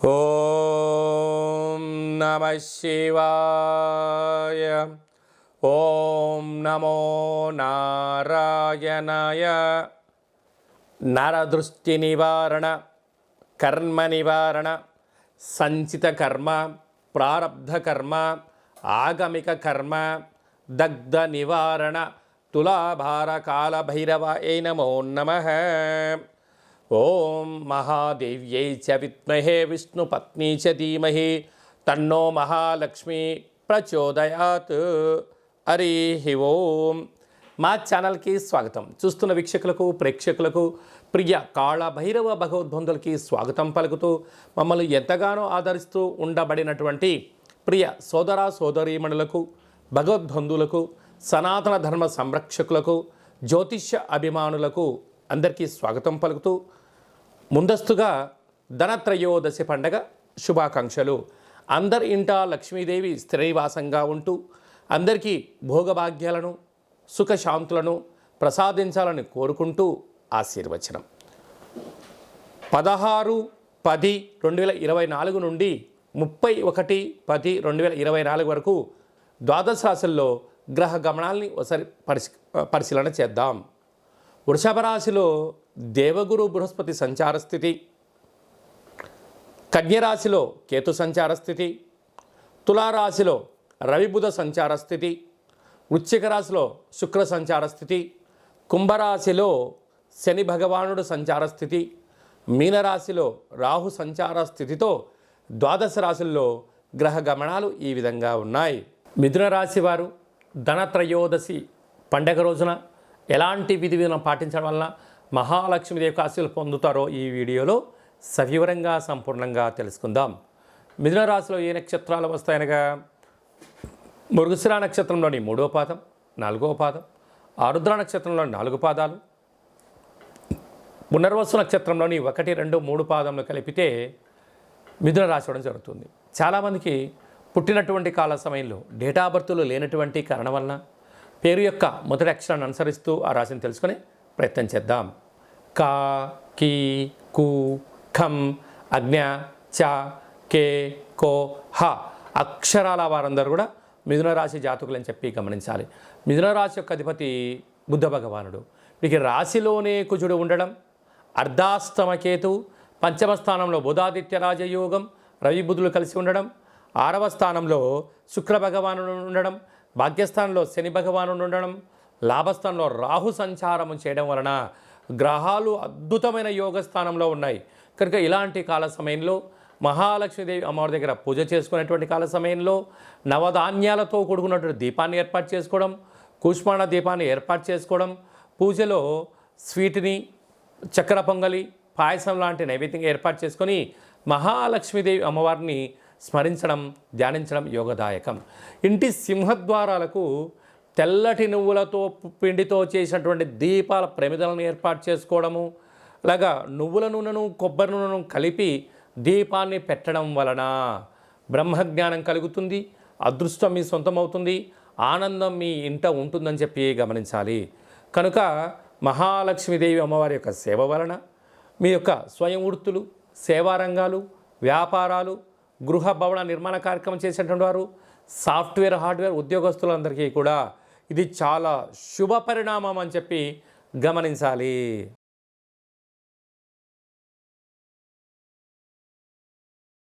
ఓం నమ శివాయ. ఓం నమో నారాయణాయ. నరదృష్టి నివారణ, కర్మ నివారణ, సంచిత కర్మ, ప్రారబ్ధ కర్మ, ఆగమిక కర్మ, దగ్ధ నివారణ, తులాభార కాల భైరవాయ నమో నమః. ఓం మహాదేవ్యై చ విద్మహే విష్ణుపత్నీ చ ధీమహి తన్నో మహాలక్ష్మి ప్రచోదయాత్. హరి ఓం. మా ఛానల్కి స్వాగతం. చూస్తున్న వీక్షకులకు, ప్రేక్షకులకు, ప్రియ కాళ భైరవ భగవద్బంధులకి స్వాగతం పలుకుతూ మమ్మల్ని ఎంతగానో ఆదరిస్తూ ఉండబడినటువంటి ప్రియ సోదర సోదరీమణులకు, భగవద్బంధువులకు, సనాతన ధర్మ సంరక్షకులకు, జ్యోతిష్య అభిమానులకు అందరికీ స్వాగతం పలుకుతూ ముందస్తుగా ధనత్రయోదశి పండగ శుభాకాంక్షలు. అందరి ఇంట లక్ష్మీదేవి స్థిరనివాసంగా ఉంటూ అందరికీ భోగభాగ్యాలను, సుఖశాంతులను ప్రసాదించాలని కోరుకుంటూ ఆశీర్వచనం. 16/10/2024 నుండి 31/10/2024 వరకు ద్వాదశ రాశుల్లో గ్రహ గమనాల్ని ఒకసారి పరిశీలన చేద్దాం. వృషభ రాశిలో దేవగురు బృహస్పతి సంచార స్థితి, కన్యరాశిలో కేతు సంచార స్థితి, తులారాశిలో రవి బుధ సంచార స్థితి, వృశ్చిక రాశిలో శుక్ర సంచార స్థితి, కుంభరాశిలో శని భగవానుడు సంచార స్థితి, మీనరాశిలో రాహు సంచార స్థితితో ద్వాదశ రాశుల్లో గ్రహ గమనాలు ఈ విధంగా ఉన్నాయి. మిథున రాశి వారు ధనత్రయోదశి పండగ రోజున ఎలాంటి విధి విధానం పాటించడం వలన మహాలక్ష్మీదేవి ఆశీస్సులు పొందుతారో ఈ వీడియోలో సవివరంగా సంపూర్ణంగా తెలుసుకుందాం. మిథున రాశిలో ఏ నక్షత్రాలు వస్తాయనగా మృగశిర నక్షత్రంలోని 3వ పాదం, 4వ పాదం, ఆరుద్ర నక్షత్రంలోని 4 పాదాలు, పునర్వసు నక్షత్రంలోని 1, 2, 3 పాదంలో కలిపితే మిథున రాశి అవడం జరుగుతుంది. చాలామందికి పుట్టినటువంటి కాల సమయంలో డేటా బర్త్లు లేనటువంటి కారణం వలన పేరు యొక్క మొదటి అక్షరాన్ని అనుసరిస్తూ ఆ రాశిని తెలుసుకునే ప్రయత్నం చేద్దాం. కా, కీ, కు, ఖం, అజ్ఞ, చ, కే, కో, హ అక్షరాల వారందరూ కూడా మిథున రాశి జాతకులు అని చెప్పి గమనించాలి. మిథున రాశి యొక్క అధిపతి బుద్ధ భగవానుడు. వీరికి రాశిలోనే కుజుడు ఉండడం, అర్ధాష్టమకేతు, పంచమ స్థానంలో బుధాదిత్య రాజయోగం, రవి బుధులు కలిసి ఉండడం, 6వ స్థానంలో శుక్ర భగవానుడు ఉండడం, భాగ్యస్థానంలో శని భగవానుడు ఉండడం, లాభస్థానంలో రాహు సంచారం చేయడం వలన గ్రహాలు అద్భుతమైన యోగ స్థానంలో ఉన్నాయి. కనుక ఇలాంటి కాల సమయంలో మహాలక్ష్మీదేవి అమ్మవారి దగ్గర పూజ చేసుకునేటువంటి కాల సమయంలో నవధాన్యాలతో కూడుకున్నటువంటి దీపాన్ని ఏర్పాటు చేసుకోవడం, కూష్మాండ దీపాన్ని ఏర్పాటు చేసుకోవడం, పూజలో స్వీట్ని, చక్కెర పొంగలి, పాయసం లాంటి నైవేద్యంగా ఏర్పాటు చేసుకొని మహాలక్ష్మీదేవి అమ్మవారిని స్మరించడం, ధ్యానించడం యోగదాయకం. ఇంటి సింహద్వారాలకు తెల్లటి నువ్వులతో పిండితో చేసినటువంటి దీపాల ప్రమిదలను ఏర్పాటు చేసుకోవడము, అలాగా నువ్వుల నూనెను, కొబ్బరి నూనెను కలిపి దీపాన్ని పెట్టడం వలన బ్రహ్మజ్ఞానం కలుగుతుంది, అదృష్టం మీ సొంతమవుతుంది, ఆనందం మీ ఇంట ఉంటుందని చెప్పి గమనించాలి. కనుక మహాలక్ష్మీదేవి అమ్మవారి యొక్క సేవ వలన మీ యొక్క స్వయం వృత్తులు, సేవారంగాలు, వ్యాపారాలు, గృహ భవన నిర్మాణ కార్యక్రమం చేసేటువంటి వారు, సాఫ్ట్వేర్, హార్డ్వేర్ ఉద్యోగస్తులందరికీ కూడా ఇది చాలా శుభ పరిణామం అని చెప్పి గమనించాలి.